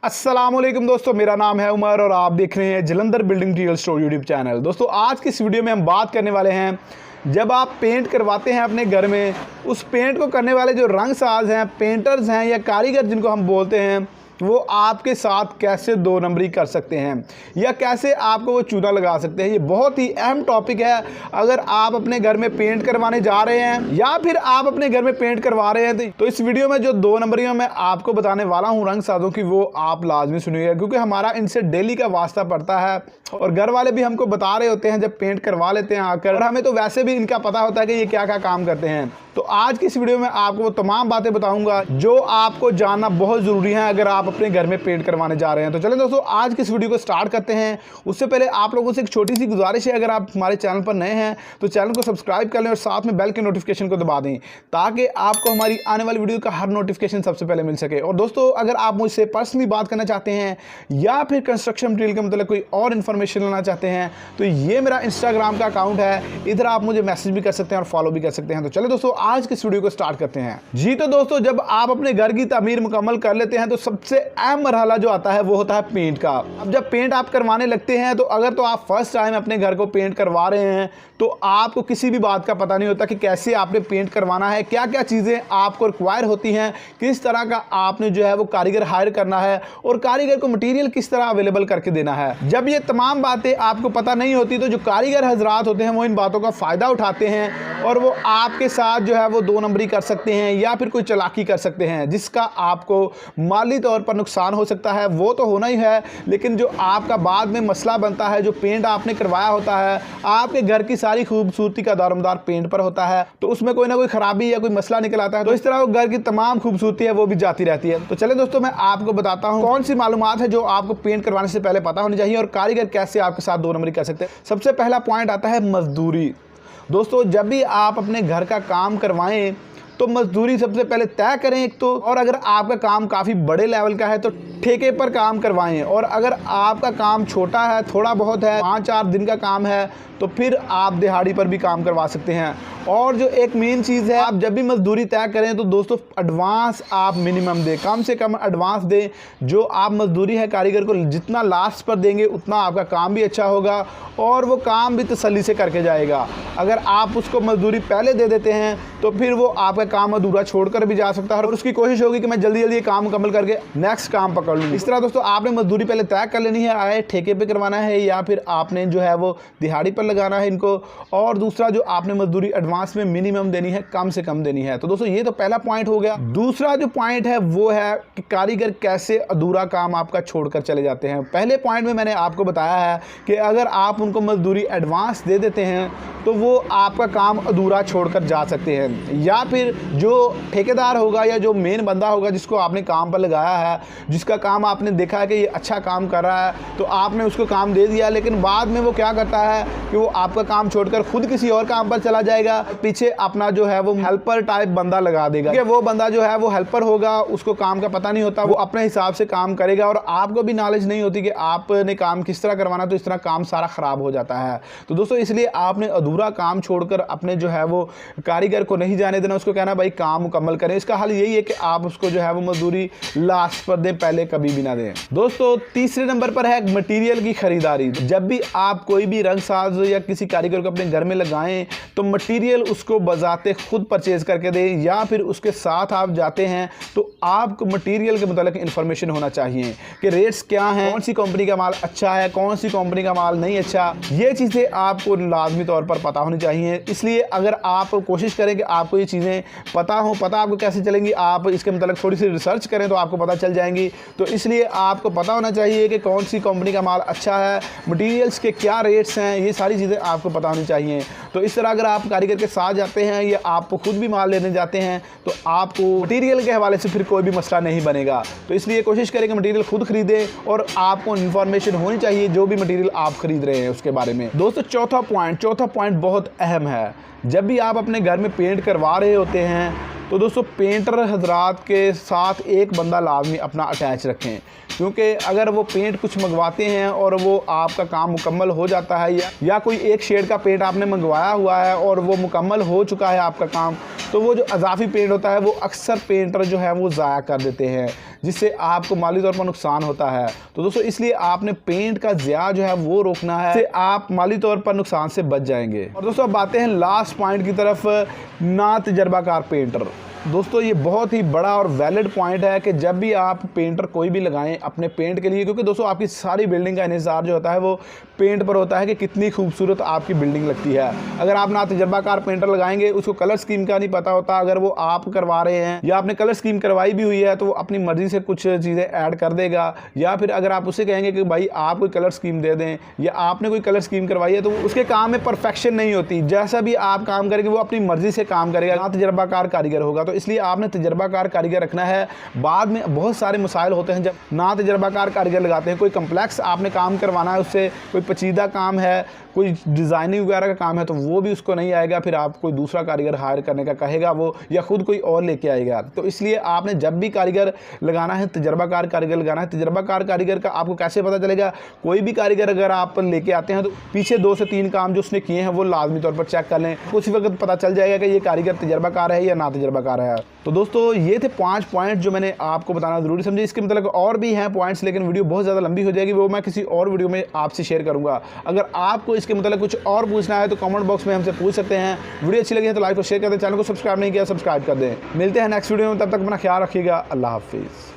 अस्सलामुअलैकुम दोस्तों, मेरा नाम है उमर और आप देख रहे हैं Jalandhar building real store YouTube channel. दोस्तों आज की इस वीडियो में हम बात करने वाले हैं, जब आप पेंट करवाते हैं अपने घर में, उस पेंट को करने वाले जो रंगसाज हैं, पेंटर्स हैं या कारीगर जिनको हम बोलते हैं, वो आपके साथ कैसे दो नंबरी कर सकते हैं या कैसे आपको वो चूना लगा सकते हैं। ये बहुत ही अहम टॉपिक है। अगर आप अपने घर में पेंट करवाने जा रहे हैं या फिर आप अपने घर में पेंट करवा रहे हैं तो इस वीडियो में जो दो नंबरियां मैं आपको बताने वाला हूं रंगसाजों की, वो आप लाजमी सुनिएगा, क्योंकि हमारा इनसे डेली का वास्ता पड़ता है और घर वाले भी हमको बता रहे होते हैं जब पेंट करवा लेते हैं आकर, और हमें तो वैसे भी इनका पता होता है कि ये क्या क्या काम करते हैं। तो आज की इस वीडियो में आपको वो तमाम बातें बताऊंगा जो आपको जानना बहुत ज़रूरी है अगर आप अपने घर में पेंट करवाने जा रहे हैं। तो चलें दोस्तों, आज की इस वीडियो को स्टार्ट करते हैं। उससे पहले आप लोगों से एक छोटी सी गुजारिश है, अगर आप हमारे चैनल पर नए हैं तो चैनल को सब्सक्राइब कर लें और साथ में बेल के नोटिफिकेशन को दबा दें, ताकि आपको हमारी आने वाली वीडियो का हर नोटिफिकेशन सबसे पहले मिल सके। और दोस्तों, अगर आप मुझसे पर्सनली बात करना चाहते हैं या फिर कंस्ट्रक्शन मटीरियल के मतलब कोई और इन्फॉर्मेशन लेना चाहते हैं तो ये मेरा इंस्टाग्राम का अकाउंट है, इधर आप मुझे मैसेज भी कर सकते हैं और फॉलो भी कर सकते हैं। तो चले दोस्तों, आज की इस वीडियो को स्टार्ट करते हैं। जी तो दोस्तों, जब आप अपने घर की तामीर मुकम्मल कर लेते हैं तो सबसे अहम मरहला जो आता है वो होता है पेंट का। अब जब पेंट आप करवाने लगते हैं तो अगर तो आप फर्स्ट टाइम अपने घर को पेंट करवा रहे हैं तो आपको किसी भी बात का पता नहीं होता कि कैसे आपने पेंट करवाना है, क्या क्या चीज़ें आपको रिक्वायर होती हैं, किस तरह का आपने जो है वो कारीगर हायर करना है और कारीगर को मटेरियल किस तरह अवेलेबल करके देना है। जब ये तमाम बातें आपको पता नहीं होती तो जो कारीगर हजरात होते हैं वो इन बातों का फ़ायदा उठाते हैं और वो आपके साथ जो है वो दो नंबरी कर सकते हैं या फिर कोई चालाकी कर सकते हैं, जिसका आपको माली तौर पर नुकसान हो सकता है। वो तो होना ही है, लेकिन जो आपका बाद में मसला बनता है, जो पेंट आपने करवाया होता है, आपके घर की सारी खूबसूरती का दारोमदार पेंट पर होता है, तो उसमें कोई ना कोई खराबी या कोई मसला निकल आता है, तो इस तरह वो घर की तमाम खूबसूरती है वो भी जाती रहती है। तो चले दोस्तों, मैं आपको बताता हूँ कौन सी मालूमात है जो आपको पेंट करवाने से पहले पता होनी चाहिए और कारीगर कैसे आपके साथ दो नंबरी कर सकते हैं। सबसे पहला पॉइंट आता है मजदूरी। दोस्तों, जब भी आप अपने घर का काम करवाएं तो मजदूरी सबसे पहले तय करें एक तो, और अगर आपका काम काफ़ी बड़े लेवल का है तो ठेके पर काम करवाएं, और अगर आपका काम छोटा है, थोड़ा बहुत है, 5-4 दिन का काम है, तो फिर आप दिहाड़ी पर भी काम करवा सकते हैं। और जो एक मेन चीज़ है, आप जब भी मजदूरी तय करें तो दोस्तों एडवांस आप मिनिमम दें, कम से कम एडवांस दें। जो आप मजदूरी है कारीगर को जितना लास्ट पर देंगे उतना आपका काम भी अच्छा होगा और वो काम भी तसल्ली से करके जाएगा। अगर आप उसको मजदूरी पहले दे देते हैं तो फिर वो आपका काम अधूरा छोड़कर भी जा सकता है और उसकी कोशिश होगी कि मैं जल्दी जल्दी ये काम मुकम्मल करके नेक्स्ट काम पकड़ लूँ। इस तरह दोस्तों, आपने मजदूरी पहले तय कर लेनी है, आए ठेके पे करवाना है या फिर आपने जो है वो दिहाड़ी पर लगाना है इनको। और दूसरा, जो आपने मजदूरी एडवांस में मिनिमम देनी है, कम से कम देनी है। तो दोस्तों, ये तो पहला पॉइंट हो गया। दूसरा जो पॉइंट है वो है कि कारीगर कैसे अधूरा काम आपका छोड़कर चले जाते हैं। पहले पॉइंट में मैंने आपको बताया है कि अगर आप उनको मजदूरी एडवांस दे देते हैं तो वो आपका काम अधूरा छोड़कर जा सकते हैं, या फिर जो ठेकेदार होगा या जो मेन बंदा होगा जिसको आपने काम पर लगाया है, जिसका काम आपने देखा है कि ये अच्छा काम कर रहा है, तो आपने उसको काम दे दिया, लेकिन बाद में वो क्या करता है कि वो आपका काम छोड़कर खुद किसी और काम पर चला जाएगा, पीछे अपना जो है वो हेल्पर टाइप बंदा लगा देगा। क्योंकि वो बंदा जो है वो हेल्पर होगा, उसको काम का पता नहीं होता, वो अपने हिसाब से काम करेगा और आपको भी नॉलेज नहीं होती कि आपने काम किस तरह करवाना, तो इस तरह काम सारा खराब हो जाता है। तो दोस्तों, इसलिए आपने अधूरा काम छोड़कर अपने जो है वो कारीगर को नहीं जाने देना, उसको कहना भाई काम मुकम्मल करें। इसका हल यही है कि आप उसको जो है वो मजदूरी लास्ट पर दें, पहले कभी भी ना दें। दोस्तों, तीसरे नंबर पर है मटेरियल की खरीदारी। जब भी आप कोई भी रंगसाज या किसी कारीगर को अपने घर में लगाएं तो मटेरियल उसको बजाते खुद परचेज करके दें, या फिर उसके साथ आप जाते हैं तो आपको मटेरियल के मुतालिक इंफॉर्मेशन होना चाहिए कि रेट्स क्या हैं, कौन सी कंपनी का माल अच्छा है, कौन सी कंपनी का माल नहीं अच्छा। ये चीज़ें आपको लाजमी तौर पर पता होनी चाहिए। इसलिए अगर आप कोशिश करें कि आपको ये चीज़ें पता आपको कैसे चलेंगी, आप इसके मतलब थोड़ी सी रिसर्च करें तो आपको पता चल जाएंगी। तो इसलिए आपको पता होना चाहिए कि कौन सी कंपनी का माल अच्छा है, मटेरियल्स के क्या रेट्स हैं, ये सारी चीज़ें आपको पता होनी चाहिए। तो इस तरह अगर आप कारीगर के साथ जाते हैं या आप खुद भी माल लेने जाते हैं तो आपको मटेरियल के हवाले से फिर कोई भी मसला नहीं बनेगा। तो इसलिए कोशिश करें कि मटेरियल खुद खरीदें और आपको इन्फॉर्मेशन होनी चाहिए जो भी मटेरियल आप खरीद रहे हैं उसके बारे में। दोस्तों, चौथा पॉइंट बहुत अहम है। जब भी आप अपने घर में पेंट करवा रहे होते हैं तो दोस्तों पेंटर हजरात के साथ एक बंदा लाजमी अपना अटैच रखें, क्योंकि अगर वो पेंट कुछ मंगवाते हैं और वो आपका काम मुकम्मल हो जाता है या कोई एक शेड का पेंट आपने मंगवाया हुआ है और वो मुकम्मल हो चुका है आपका काम, तो वो जो अजाफी पेंट होता है वो अक्सर पेंटर जो है वो ज़ाया कर देते हैं, जिससे आपको माली तौर पर नुकसान होता है। तो दोस्तों इसलिए आपने पेंट का ज़िया जो है वो रोकना है, जिससे आप माली तौर पर नुकसान से बच जाएंगे। और दोस्तों अब आते हैं लास्ट पॉइंट की तरफ, ना तजर्बाकार पेंटर। दोस्तों ये बहुत ही बड़ा और वैलिड पॉइंट है कि जब भी आप पेंटर कोई भी लगाएं अपने पेंट के लिए, क्योंकि दोस्तों आपकी सारी बिल्डिंग का इन्हिसार जो होता है वो पेंट पर होता है कि कितनी खूबसूरत आपकी बिल्डिंग लगती है। अगर आप ना तजर्बाकार पेंटर लगाएंगे, उसको कलर स्कीम का नहीं पता होता, अगर वो आप करवा रहे हैं या आपने कलर स्कीम करवाई भी हुई है तो वो अपनी मर्जी से कुछ चीज़ें ऐड कर देगा, या फिर अगर आप उसे कहेंगे कि भाई आप कोई कलर स्कीम दे दें या आपने कोई कलर स्कीम करवाई है, तो उसके काम में परफेक्शन नहीं होती। जैसा भी आप काम करेंगे वो अपनी मर्जी से काम करेगा, ना तजर्बाकार कारीगर होगा। तो इसलिए आपने तजर्बाकार कारीगर रखना है। बाद में बहुत सारे मसाइल होते हैं जब ना तजर्बाकार कारीगर लगाते हैं। कोई कम्प्लेक्स आपने काम करवाना है उससे, कोई पेचीदा काम है, कोई डिज़ाइनिंग वगैरह का काम है, तो वो भी उसको नहीं आएगा, फिर आप कोई दूसरा कारीगर हायर करने का कहेगा वो, या खुद कोई और लेके आएगा। तो इसलिए आपने जब भी कारीगर लगाना है तजर्बाकार कारीगर लगाना है। तजर्बाकार कारीगर का आपको कैसे पता चलेगा? कोई भी कारीगर अगर आप लेके आते हैं तो पीछे 2 से 3 काम जो उसने किए हैं वो लाजमी तौर पर चेक कर लें, कुछ वक्त पता चल जाएगा कि ये कारीगर तजर्बाकार है या ना तजर्बाकार है। तो दोस्तों ये थे 5 पॉइंट जो मैंने आपको बताना ज़रूरी समझे। इसके मतलब और भी हैं पॉइंट्स, लेकिन वीडियो बहुत ज़्यादा लंबी हो जाएगी, वो मैं किसी और वीडियो में आपसे शेयर करूंगा। अगर आपको इसके मतलब कुछ और पूछना है तो कमेंट बॉक्स में हमसे पूछ सकते हैं। वीडियो अच्छी लगी है तो लाइक और शेयर कर दें, चैनल को सब्सक्राइब नहीं किया सब्सक्राइब कर दें। मिलते हैं नेक्स्ट वीडियो में, तब तक अपना ख्याल रखिएगा। अल्लाह हाफिज़।